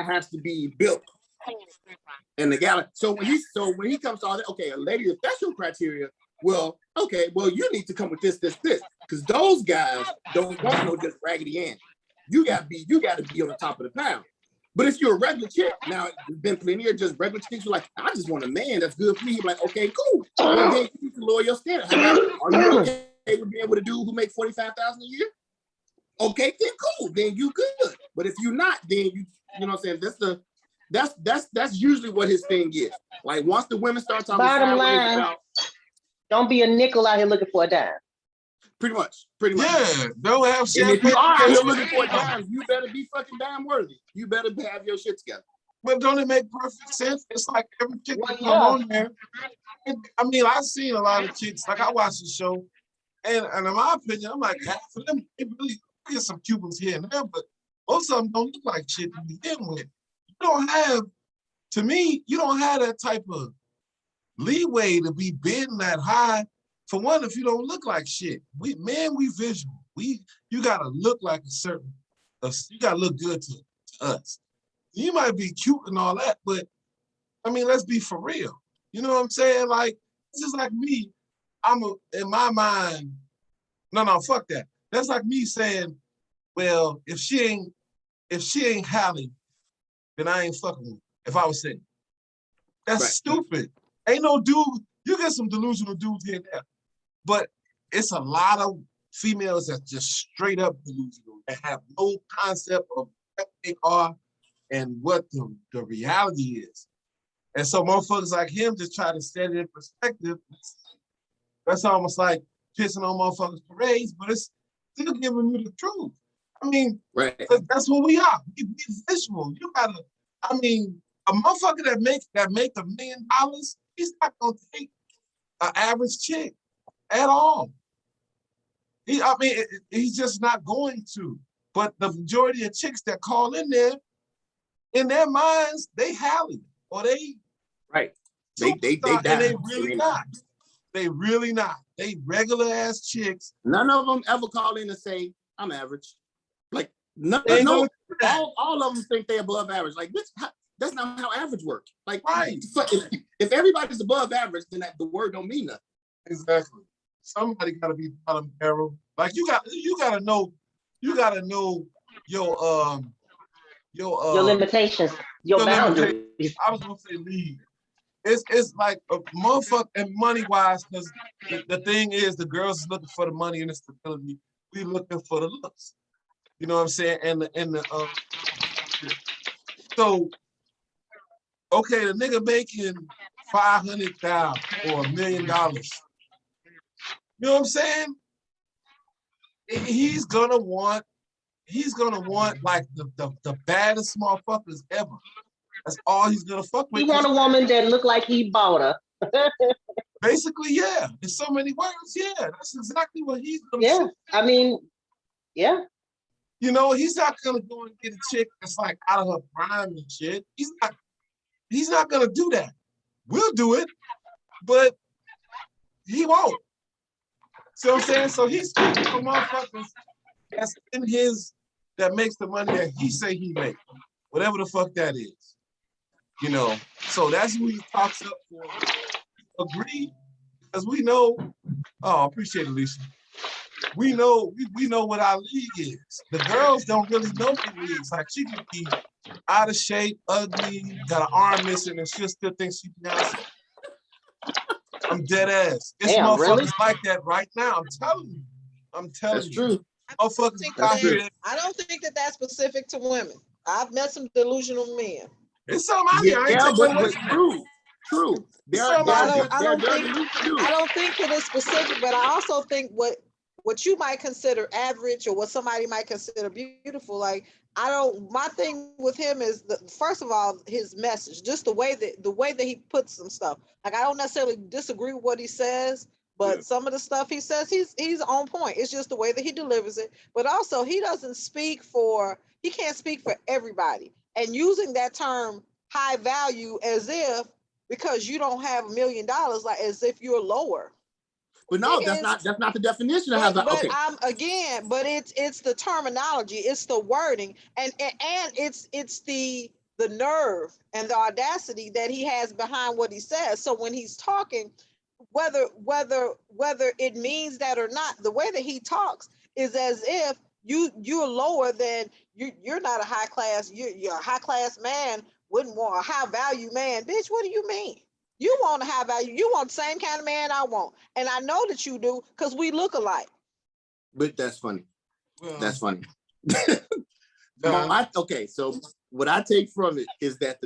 has to be built. And the guy, so when he comes to all that, okay, a lady, if that's your criteria, well, okay, well, you need to come with this, because those guys don't want no just Raggedy Ann. You gotta be on the top of the pound. But if you're a regular chick, now there's been plenty of just regular chicks who are like, I just want a man that's good for me. You're like, okay, cool. Well, then you need to lower your standard. Are you okay with being with a dude who makes $45,000 a year? Okay, then cool. Then you good. But if you're not, then you know what I'm saying? That's usually what his thing is. Like once the women start talking bottom line, about, don't be a nickel out here looking for a dime. Pretty much. Yeah, don't have shit. And if you are out here looking for a dime, you better be fucking dime worthy. You better have your shit together. But don't it make perfect sense? It's like every chick that come on there. I mean, I've seen a lot of chicks. Like I watch the show, and in my opinion, I'm like, half of them, they really get some Cubans here and there, but most of them don't look like shit to begin with. You don't have, to me, you don't have that type of leeway to be bidding that high. For one, if you don't look like shit, we visual. You gotta look like a certain, you gotta look good to us. You might be cute and all that, but I mean, let's be for real. You know what I'm saying? Like, it's just like me. In my mind, no, fuck that. That's like me saying, well, if she ain't Hallie, then I ain't fucking with her, if I was saying. That's right. Stupid. Ain't no dude, you get some delusional dudes here and there. But it's a lot of females that just straight up delusional, that have no concept of what they are and what the reality is. And so motherfuckers like him just try to set it in perspective. That's almost like pissing on motherfuckers' parades, but it's still giving you the truth. I mean, right. That's what we are. We visual. You gotta, I mean, a motherfucker that make $1 million, he's not gonna take an average chick at all. He's just not going to. But the majority of chicks that call in there, in their minds, they Hallie or they right. They and they really not. They really not. They regular ass chicks. None of them ever call in and say, I'm average. Like no, all of them think they're above average. Like that's not how average works. Like right. If everybody's above average, then the word don't mean nothing. Exactly. Somebody gotta be bottom barrel. Like you gotta know your limitations, your boundaries. I was gonna say lead. It's like a motherfucker, and money wise, because the thing is the girls is looking for the money and the stability. We looking for the looks. You know what I'm saying? So okay, the nigga making $500,000 or $1 million. You know what I'm saying? He's gonna want like the baddest motherfuckers ever. That's all he's gonna fuck with. He want a woman that look like he bought her. Basically, yeah. In so many words, yeah. That's exactly what he's gonna say. I mean, yeah. You know, he's not gonna go and get a chick that's like out of her prime and shit. He's not gonna do that. We'll do it, but he won't. See what I'm saying? So he's speaking for motherfuckers that's in that makes the money that he say he makes. Whatever the fuck that is. You know, so that's who he talks up for. Agree? Because we know, I appreciate it, Lisa. We know what our league is. The girls don't really know the leagues. Like she can be out of shape, ugly, got an arm missing, and she'll still think she's Beyonce. I'm dead ass. It's motherfuckers really? Like that right now. I'm telling you. That's true. Motherfuckers I don't think that that's specific to women. I've met some delusional men. It's something out here. But true. I don't think that it's specific, but I also think what you might consider average or what somebody might consider beautiful, like my thing with him is first of all, his message, just the way that he puts some stuff. Like I don't necessarily disagree with what he says, but some of the stuff he says, he's on point. It's just the way that he delivers it. But also he can't speak for everybody. And using that term high value as if because you don't have $1 million, like as if you're lower. But no, that's not the definition of high value. But it's the terminology, it's the wording, and it's the the nerve and the audacity that he has behind what he says. So when he's talking, whether it means that or not, the way that he talks is as if you're lower than you're not a high class, you're a high class man, wouldn't want a high value man. Bitch, what do you mean? You want a high value, you want the same kind of man I want. And I know that you do, because we look alike. But that's funny. Well, That's funny. John, Okay, so what I take from it is that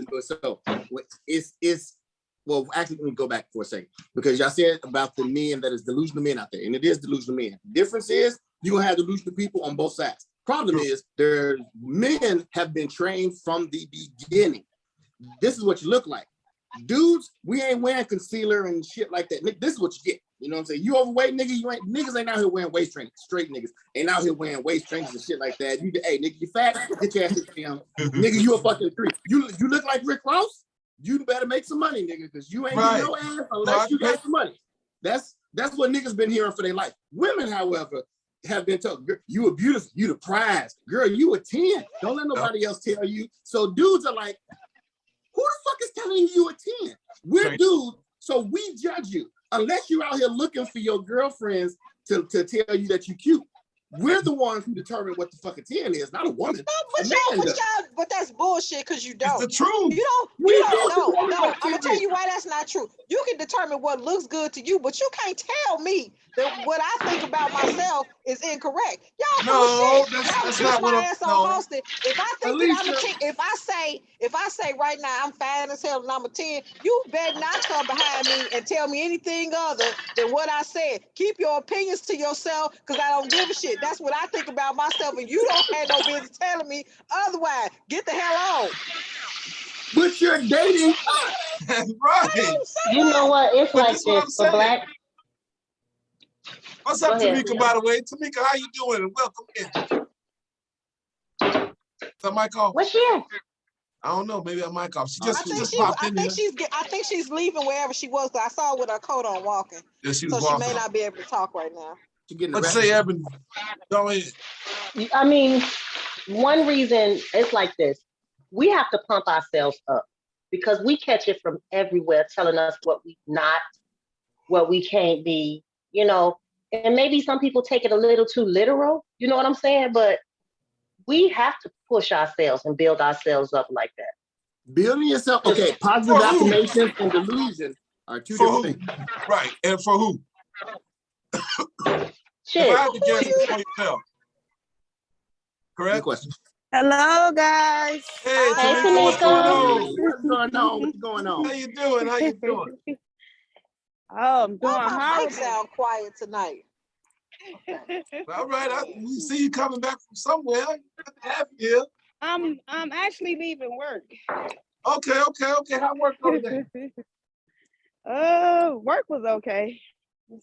it's well, actually, let me go back for a second, because y'all said about the men that is delusional men out there, and it is delusional men. Difference is you're gonna have delusional people on both sides. Problem is, their men have been trained from the beginning. This is what you look like. Dudes, we ain't wearing concealer and shit like that. This is what you get. You know what I'm saying? You overweight, nigga, niggas ain't out here wearing waist trainers. Straight niggas ain't out here wearing waist trainers and shit like that. Hey, nigga, you fat? Get your ass to the gym. Nigga, you a fucking three. You look like Rick Ross? You better make some money, nigga, because you ain't getting no ass unless you got some money. That's what niggas been hearing for their life. Women, however, have been told, you are beautiful, you the prize. Girl, you a 10. Don't let nobody else tell you. So dudes are like, who the fuck is telling you a 10? We're dudes, so we judge you. Unless you're out here looking for your girlfriends to tell you that you cute. We're the ones who determine what the fuck a 10 is, not a woman. But that's bullshit, because you don't. It's the truth. You don't. No. I'm gonna tell you why that's not true. You can determine what looks good to you, but you can't tell me that what I think about myself is incorrect. Y'all No, shit. that's Y'all not what my ass on no. hosted. If I think that I'm a 10, if I say right now I'm fine as hell and I'm a 10, you better not come behind me and tell me anything other than what I said. Keep your opinions to yourself, because I don't give a shit. That's what I think about myself, and you don't have no business telling me otherwise. Get the hell on. But you're dating. That's right. You know what? It's But like that's what I'm this for saying. black. What's up, Go ahead. Tamika, by the way? Tamika, how you doing? And welcome in. Is that mic off? Where's she at? I don't know. Maybe that mic off. She I just popped in here. think she's leaving wherever she was, because I saw her with her coat on walking. Yeah, she was So she walking. may not be able to talk right now. Let's say, Evan, go ahead. I mean, one reason it's like this. We have to pump ourselves up because we catch it from everywhere telling us what we not, what we can't be, you know, and maybe some people take it a little too literal, you know what I'm saying? But we have to push ourselves and build ourselves up like that. Building yourself, okay, positive affirmations and delusion are two different things. Right, and for who? Shit. If I had to guess, it's for yourself. Correct? Good question. Hello, guys. Hey, Hey, Tamika, what's going on? What's going on? What's going on? How you doing? How you doing? Oh, I'm doing Why my mic horrible. sound quiet tonight? All right, we see you coming back from somewhere. Good to have you here. I'm actually leaving work. Okay. How work go today? Work was okay. Well,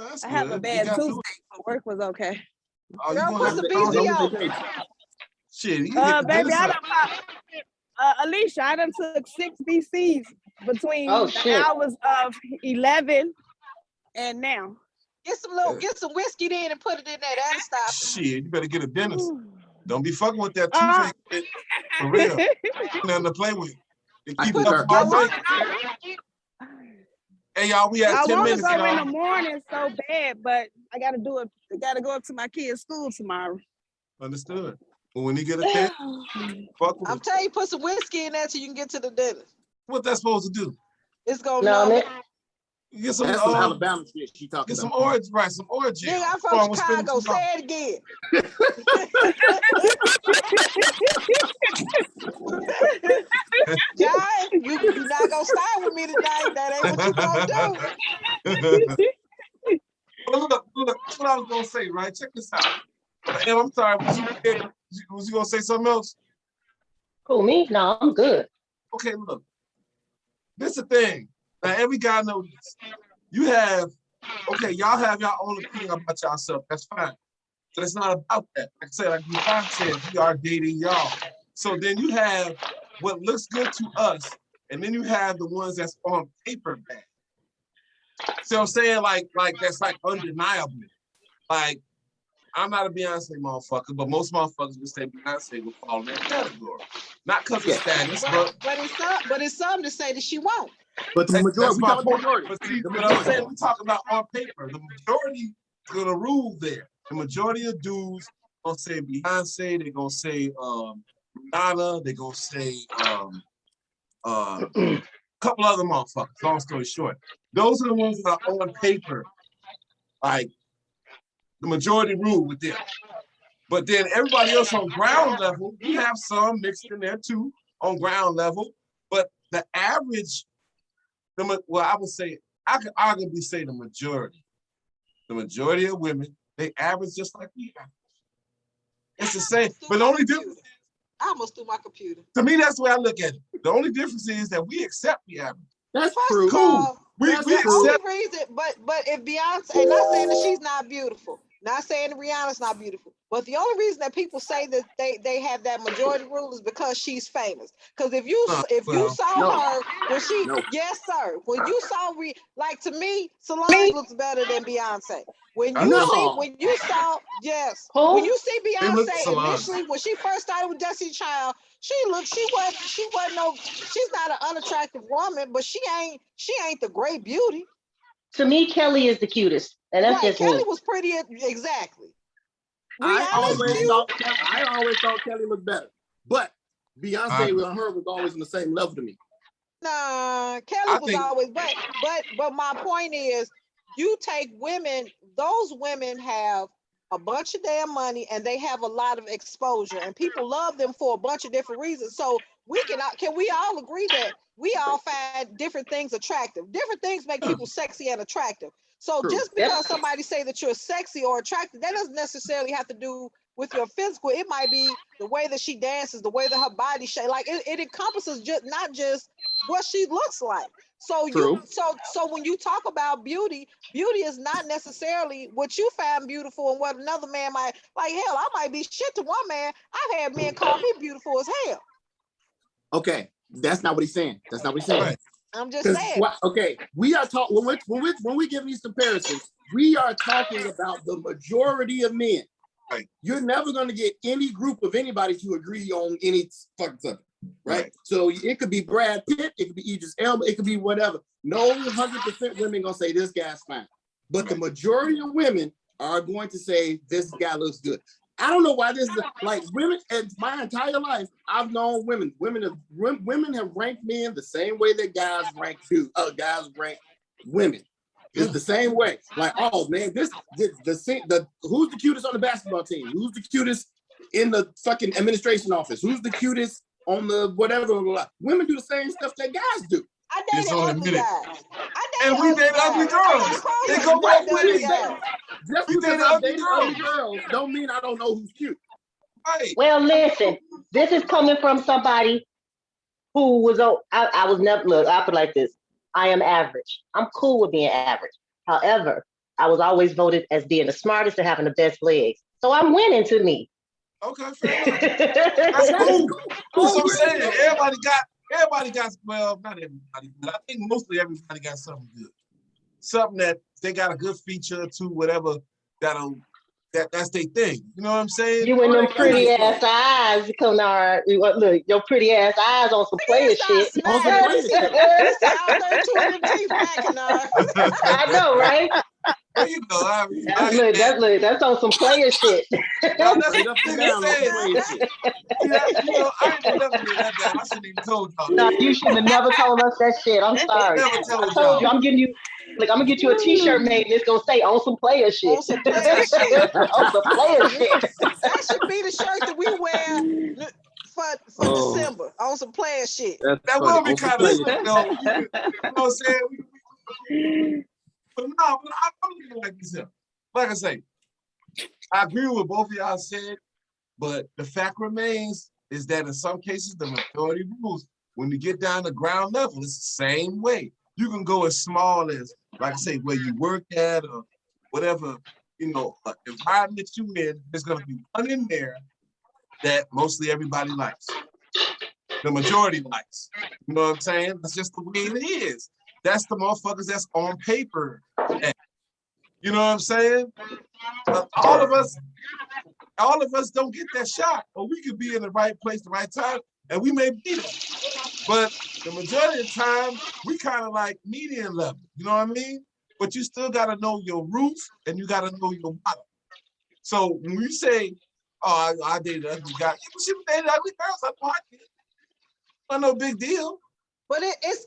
that's I have a good. bad Tuesday, so work was okay. Oh, you Girl, gonna put have some to BZ on. shit. You hit the Baby, Dennis I up. done Alicia, I done took 6 BCs between the hours of 11 and now. Get some whiskey then and put it in there. That'll stop. Shit, you better get a dentist. Don't be fucking with that toothache shit. For real. Nothing to play with. It keep it up all night. Hey y'all, we have 10 minutes. I want to go in the morning so bad, but I gotta do it. I gotta go up to my kids' school tomorrow. Understood. But when you get a dent, fuck with I'm telling you, put some whiskey in there till you can get to the dentist. what that's supposed to do? It's gonna numb it. You get some That's some Alabama shit she talking get some about. orange, right? Some orange. Nigga, I'm from Chicago. Say it again. John, you not gonna start with me tonight. That ain't what you gonna do. Look, that's what I was gonna say, right? Check this out. Em, I'm sorry, was you gonna say something else? Who, me? No, I'm good. Okay, look. This is the thing. Now every guy knows this. You have, okay, y'all have your own opinion about yourself. That's fine. So it's not about that. Like I said, like Yvonne said, we are dating y'all. So then you have what looks good to us, and then you have the ones that's on paper bad. So I'm saying like that's like undeniable. Like I'm not a Beyonce motherfucker, but most motherfuckers would say Beyonce would fall in that category. Not because of status, but it's some to say that she won't. But the majority, we talk about majority. But see, what I'm saying, we talking about on paper. The majority is gonna rule there. The majority of dudes gonna say Beyonce, they're gonna say Rihanna, they're gonna say a couple other motherfuckers, long story short. Those are the ones that are on paper, like the majority rule with them. But then everybody else on ground level, we have some mixed in there too on ground level. But the average, well, I would say, I could arguably say the majority of women, they average just like we average. It's the same, but the only difference, I almost threw my computer. to me, that's the way I look at it. The only difference is that we accept the average. That's true. Cool. We accept. Only reason, but if Beyonce, not saying that she's not beautiful, not saying that Rihanna's not beautiful, but the only reason that people say that they have that majority rule is because she's famous. Because if you saw her when she, yes sir, when you saw like to me, Solange looks better than Beyonce. When you saw Beyonce initially when she first started with Destiny Child, she's not an unattractive woman, but she ain't the great beauty. To me, Kelly is the cutest, and that's just Kelly me. was pretty, exactly. I always thought Kelly was better, but Beyonce and her was always on the same level to me. Nah, Kelly was always, but my point is, you take women; those women have a bunch of damn money and they have a lot of exposure, and people love them for a bunch of different reasons. So can we all agree that we all find different things attractive? Different things make people sexy and attractive. So just because somebody say that you're sexy or attractive, that doesn't necessarily have to do with your physical. It might be the way that she dances, the way that her body shape. Like it encompasses not just what she looks like. So so when you talk about beauty is not necessarily what you find beautiful and what another man might like. Hell, I might be shit to one man. I've had men call me beautiful as hell. Okay, that's not what he's saying. Right. I'm just saying. Okay, we are talking when we give these comparisons, we are talking about the majority of men. Right. You're never going to get any group of anybody to agree on any fucking subject. Right? So it could be Brad Pitt, it could be Idris Elba, it could be whatever. No 100% women gonna say this guy's fine, but the majority of women are going to say this guy looks good. I don't know why this is like women. And my entire life, I've known women. Women have ranked men the same way that guys rank women. It's the same way. Like, oh man, who's the cutest on the basketball team? Who's the cutest in the fucking administration office? Who's the cutest on the whatever? Women do the same stuff that guys do. I dated ugly guys. And we date ugly girls. They go both ways. Just because I date ugly girls don't mean I don't know who's cute. Right. Well, listen, this is coming from somebody who was I was never, look, I put it like this. I am average. I'm cool with being average. However, I was always voted as being the smartest and having the best legs. So I'm winning to me. Okay, fair enough. That's cool. That's what I'm saying. Everybody got, well, not everybody, but I think mostly everybody got something good. Something that they got a good feature or two, whatever, that's their thing. You know what I'm saying? You and them pretty ass eyes, Kennard. Look, your pretty ass eyes on some player shit. I know, right? Well, you know, that's on some player shit. No, that's what I'm saying. I ain't never did that. I shouldn't even told y'all. No, you should have never told us that shit. I'm sorry. I never told you. I'm gonna get you a T-shirt made and it's gonna say on some player shit. On some player shit. On some player shit. That should be the shirt that we wear for December. On some player shit. That will be kind of slick, though. You know what I'm saying? But no, I'm looking like this. Like I say, I agree with what both of y'all said, but the fact remains is that in some cases, the majority rules. When you get down to ground level, it's the same way. You can go as small as, like I say, where you work at or whatever, environment you in, there's going to be one in there that mostly everybody likes. The majority likes. You know what I'm saying? That's just the way it is. That's the motherfuckers that's on paper. You know what I'm saying? all of us don't get that shot, or we could be in the right place, the right time, and we may be there. But the majority of the time, we kind of like median level. You know what I mean? But you still got to know your roots and you got to know your model. So when you say, "Oh, I dated an ugly guy," she dated ugly girls. I know I did. Not no big deal. But it's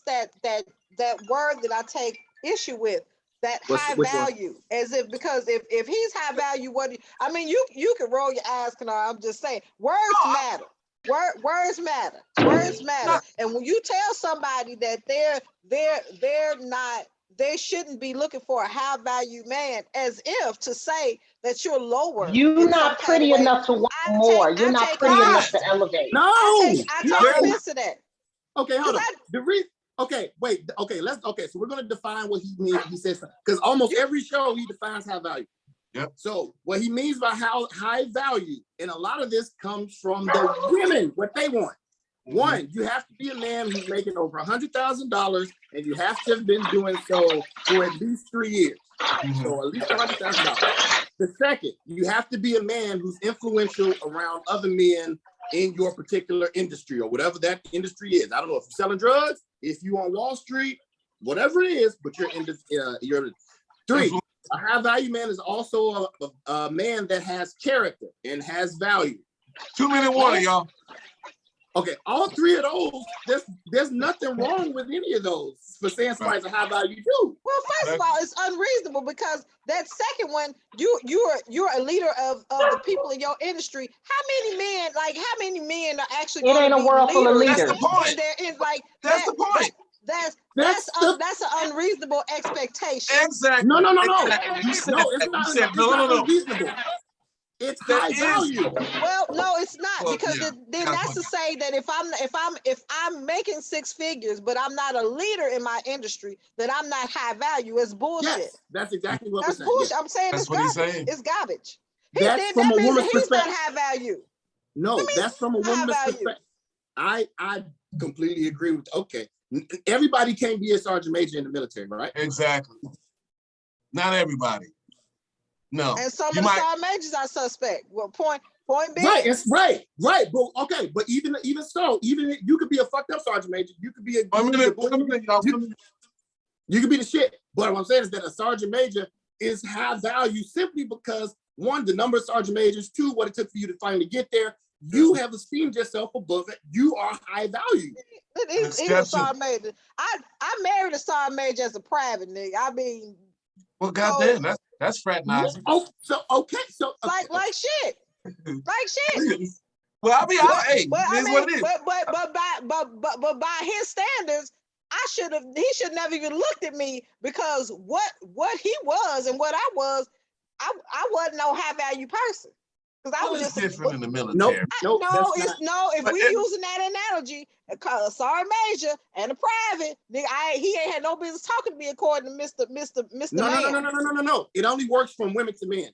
that word that I take issue with. That high value, as if because if he's high value, I mean, you can roll your eyes, Kanar. I'm just saying, words matter. Words matter. Words matter. And when you tell somebody that they're not, they shouldn't be looking for a high value man, as if to say that you're lower. You're not pretty enough to want more. You're not pretty enough to elevate. No, I take offense to that. Okay, hold on. Okay, wait. Okay, so we're gonna define what he means. He says because almost every show he defines high value. Yep. So what he means by how high value, and a lot of this comes from the women, what they want. One, you have to be a man who's making over $100,000, and you have to have been doing so for at least 3 years. So at least $100,000. The second, you have to be a man who's influential around other men in your particular industry or whatever that industry is. I don't know if you're selling drugs, if you're on Wall Street, whatever it is, but you're in you're 3. A high value man is also a man that has character and has value. 2 minute warning, y'all. Okay, all 3 of those, there's nothing wrong with any of those for saying somebody's a high value dude. Well, first of all, it's unreasonable because that second one, you're a leader of the people in your industry. How many men are actually? It ain't a world full of leaders. That's the point. That's the point. That's an unreasonable expectation. Exactly. No. Exactly. You said not unreasonable. It's high value. Well, no, it's not, because then that's to say that if I'm making 6 figures, but I'm not a leader in my industry, that I'm not high value. It's bullshit. Yes, that's exactly what that's we're bullshit. saying. I'm saying that's it's what garbage. He's saying. It's garbage. That's from a woman's he's perspective. not high value. No, that's from a woman's perspective. I completely agree with. Okay, everybody can't be a sergeant major in the military, right? Exactly. Not everybody. No. And some of the sergeant majors are suspect. Well, point being. Right, it's right. But okay, but even so, even you could be a fucked up sergeant major. You could be you could be the shit. But what I'm saying is that a sergeant major is high value simply because 1, the number of sergeant majors, 2, what it took for you to finally get there. You have esteemed yourself above it. You are high value. He's a sergeant major. I married a sergeant major as a private nigga. I mean, well, goddamn, that's fraternizing. Oh, so okay, so like shit, like shit. Well, I mean, hey, but it is what it is. But by his standards, he should never even looked at me, because what he was and what I was, I wasn't no high value person. Because I was just different in the military. If we using that analogy, a sergeant major and a private, nigga, he ain't had no business talking to me according to Mr. No. It only works from women to men.